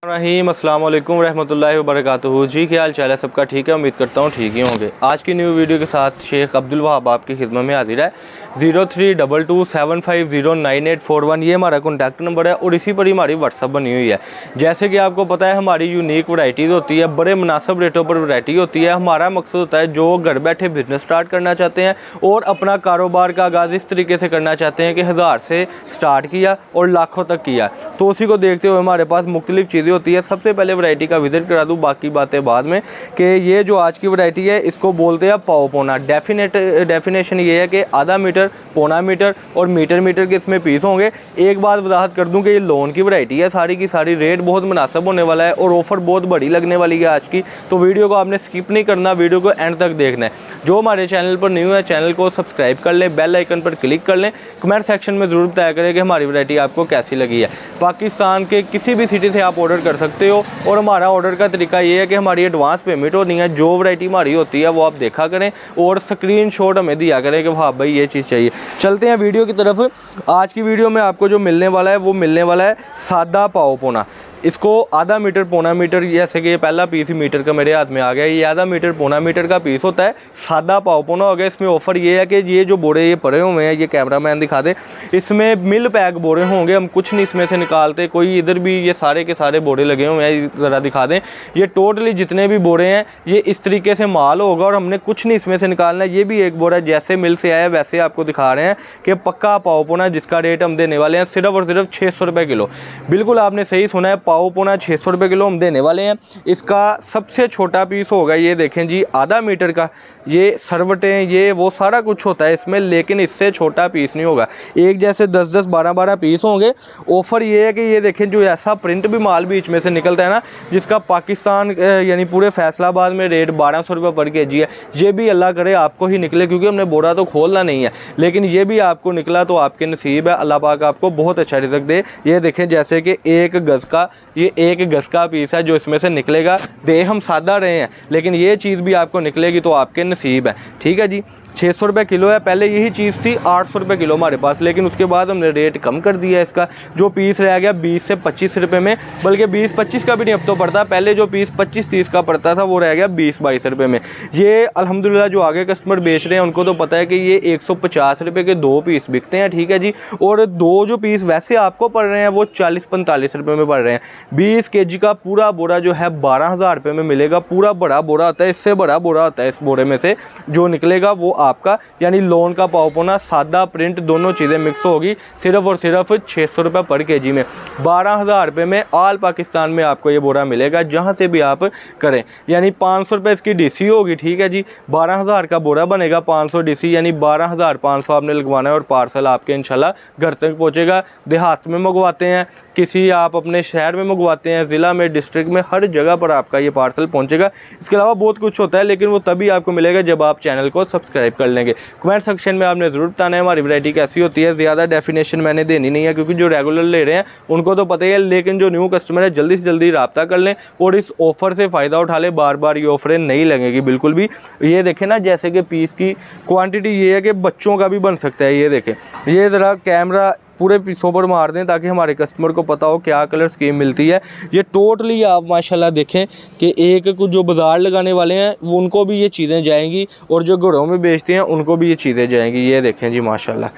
रहीम अस्सलाम वालेकुम रहमतुल्लाहि व बरकातुहू। जी क्या हाल चाल है सबका? ठीक है, उम्मीद करता हूँ ठीक ही होंगे। आज की न्यू वीडियो के साथ शेख अब्दुल वहाब आपकी खिदमत में हाजिर है। 032275098841 ये हमारा कॉन्टैक्ट नंबर है और इसी पर ही हमारी व्हाट्सअप बनी हुई है। जैसे कि आपको पता है हमारी यूनिक वैराइटीज़ होती है, बड़े मुनासिब रेटों पर वैरायटी होती है। हमारा मकसद होता है जो घर बैठे बिजनेस स्टार्ट करना चाहते हैं और अपना कारोबार का आगाज़ इस तरीके से करना चाहते हैं कि 1000 से स्टार्ट किया और लाखों तक किया, तो उसी को देखते हुए हमारे पास मुख्तलिफ चीज़ें होती है। सबसे पहले वैरायटी का विजिट करा दूँ, बाकी बातें बाद में। कि ये जो आज की वैरायटी है इसको बोलते हैं पाव पौना। डेफिनेशन ये है कि आधा मीटर, पौना मीटर और मीटर के इसमें पीस होंगे। एक बात वजाहत कर दूं कि ये लोन की वैरायटी है, सारी की सारी रेट बहुत मुनासिब होने वाला है और ऑफ़र बहुत बड़ी लगने वाली है आज की। तो वीडियो को आपने स्किप नहीं करना, वीडियो को एंड तक देखना है। जो हमारे चैनल पर न्यू है चैनल को सब्सक्राइब कर लें, बेल आइकन पर क्लिक कर लें। कमेंट सेक्शन में ज़रूर बताया करें कि हमारी वैरायटी आपको कैसी लगी है। पाकिस्तान के किसी भी सिटी से आप ऑर्डर कर सकते हो और हमारा ऑर्डर का तरीका ये है कि हमारी एडवांस पेमेंट होनी है। जो वैरायटी हमारी होती है वो आप देखा करें और स्क्रीनशॉट हमें दिया करें कि हाँ भाई ये चीज़ चाहिए। चलते हैं वीडियो की तरफ। आज की वीडियो में आपको जो मिलने वाला है वो मिलने वाला है सादा पाव पौना। इसको आधा मीटर, पौना मीटर, जैसे कि ये पहला पीस ही मीटर का मेरे हाथ में आ गया, ये आधा मीटर, पौना मीटर का पीस होता है। सादा पाव पौना हो गया। इसमें ऑफ़र ये है कि ये जो बोरे ये पड़े हुए हैं, ये कैमरा मैन दिखा दे, इसमें मिल पैक बोरे होंगे। हम कुछ नहीं इसमें से निकालते, कोई इधर भी ये सारे के सारे बोरे लगे हुए हैं, ज़रा दिखा दें। ये टोटली जितने भी बोरे हैं ये इस तरीके से माल होगा और हमने कुछ नहीं इसमें से निकालना है। ये भी एक बोरा जैसे मिल से आया वैसे आपको दिखा रहे हैं कि पक्का पाव पौना, जिसका रेट हम देने वाले हैं सिर्फ और सिर्फ 600 रुपये किलो। बिल्कुल आपने सही सुना है, पाव पौना 600 रुपये किलो हम देने वाले हैं। इसका सबसे छोटा पीस होगा, ये देखें जी, आधा मीटर का। ये सरवटें ये वो सारा कुछ होता है इसमें, लेकिन इससे छोटा पीस नहीं होगा। एक जैसे 10-10, 12-12 पीस होंगे। ऑफ़र ये है कि ये देखें जो ऐसा प्रिंट भी माल बीच में से निकलता है ना, जिसका पाकिस्तान यानी पूरे फैसलाबाद में रेट 1200 रुपये पर केजी है। ये भी अल्लाह करे आपको ही निकले, क्योंकि हमने बोरा तो खोलना नहीं है, लेकिन ये भी आपको निकला तो आपके नसीब है। अल्लाह पाक आपको बहुत अच्छा रिज़्क दे। ये देखें जैसे कि एक गज़ का, ये एक गज़ का पीस है जो इसमें से निकलेगा। दे हम सादा रहे हैं लेकिन ये चीज़ भी आपको निकलेगी तो आपके नसीब है। ठीक है जी, 600 रुपये किलो है। पहले यही चीज़ थी 800 रुपये किलो हमारे पास, लेकिन उसके बाद हमने रेट कम कर दिया। इसका जो पीस रह गया 20 से 25 रुपये में, बल्कि 20-25 का भी नहीं अब तो पड़ता। पहले जो पीस 25-30 का पड़ता था वो रह गया 20-22 रुपये में। ये अल्हम्दुलिल्लाह जो आगे कस्टमर बेच रहे हैं उनको तो पता है कि ये 150 रुपये के 2 पीस बिकते हैं। ठीक है जी, और 2 जो पीस वैसे आपको पड़ रहे हैं वो 40-45 रुपये में पड़ रहे हैं। 20 kg का पूरा बोरा जो है 12,000 रुपये में मिलेगा। पूरा बड़ा बोरा होता है, इससे बड़ा बोरा होता है। इस बोरे में से जो निकलेगा वो आपका यानी लोन का पाव पौना, सादा प्रिंट, दोनों चीज़ें मिक्स होगी। सिर्फ और सिर्फ 600 रुपये पर केजी में 12,000 रुपये में ऑल पाकिस्तान में आपको ये बोरा मिलेगा, जहाँ से भी आप करें। यानी 500 रुपये इसकी डीसी होगी। ठीक है जी, 12,000 का बोरा बनेगा, 500 डीसी यानी 12,500 आपने लगवाना है और पार्सल आपके इंशाल्लाह घर तक पहुँचेगा। देहात में मंगवाते हैं, किसी आप अपने शहर में मंगवाते हैं, ज़िला में, डिस्ट्रिक्ट में, हर जगह पर आपका ये पार्सल पहुंचेगा। इसके अलावा बहुत कुछ होता है, लेकिन वो तभी आपको मिलेगा जब आप चैनल को सब्सक्राइब कर लेंगे। कमेंट सेक्शन में आपने ज़रूर बताना है हमारी वैरायटी कैसी होती है। ज़्यादा डेफिनेशन मैंने देनी नहीं है क्योंकि जो रेगुलर ले रहे हैं उनको तो पता ही है, लेकिन जो न्यू कस्टमर है जल्दी से जल्दी रब्ता कर लें और इस ऑफ़र से फ़ायदा उठा लें। बार बार ये ऑफ़रें नहीं लगेगी बिल्कुल भी। ये देखें ना, जैसे कि पीस की क्वान्टिटी ये है कि बच्चों का भी बन सकता है। ये देखें, ये ज़रा कैमरा पूरे पीसों पर मार दें ताकि हमारे कस्टमर को पता हो क्या कलर स्कीम मिलती है। ये टोटली आप माशाल्लाह देखें कि एक को जो बाज़ार लगाने वाले हैं वो उनको भी ये चीज़ें जाएंगी और जो घरों में बेचते हैं उनको भी ये चीज़ें जाएंगी। ये देखें जी माशाल्लाह,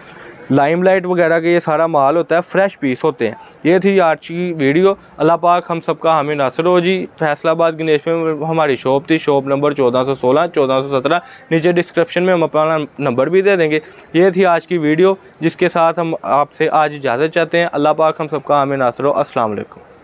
लाइमलाइट वगैरह के ये सारा माल होता है, फ्रेश पीस होते हैं। ये थी आज की वीडियो। अल्लाह पाक हम सबका हमें नासिर हो जी। फैसलाबाद गणेश में हमारी शॉप थी, शॉप नंबर 1416, 1417। नीचे डिस्क्रिप्शन में हम अपना नंबर भी दे देंगे। ये थी आज की वीडियो जिसके साथ हम आपसे आज इजाज़त चाहते हैं। अल्लाह पाक हम सबका हमें नासिर हो। अस्सलाम वालेकुम।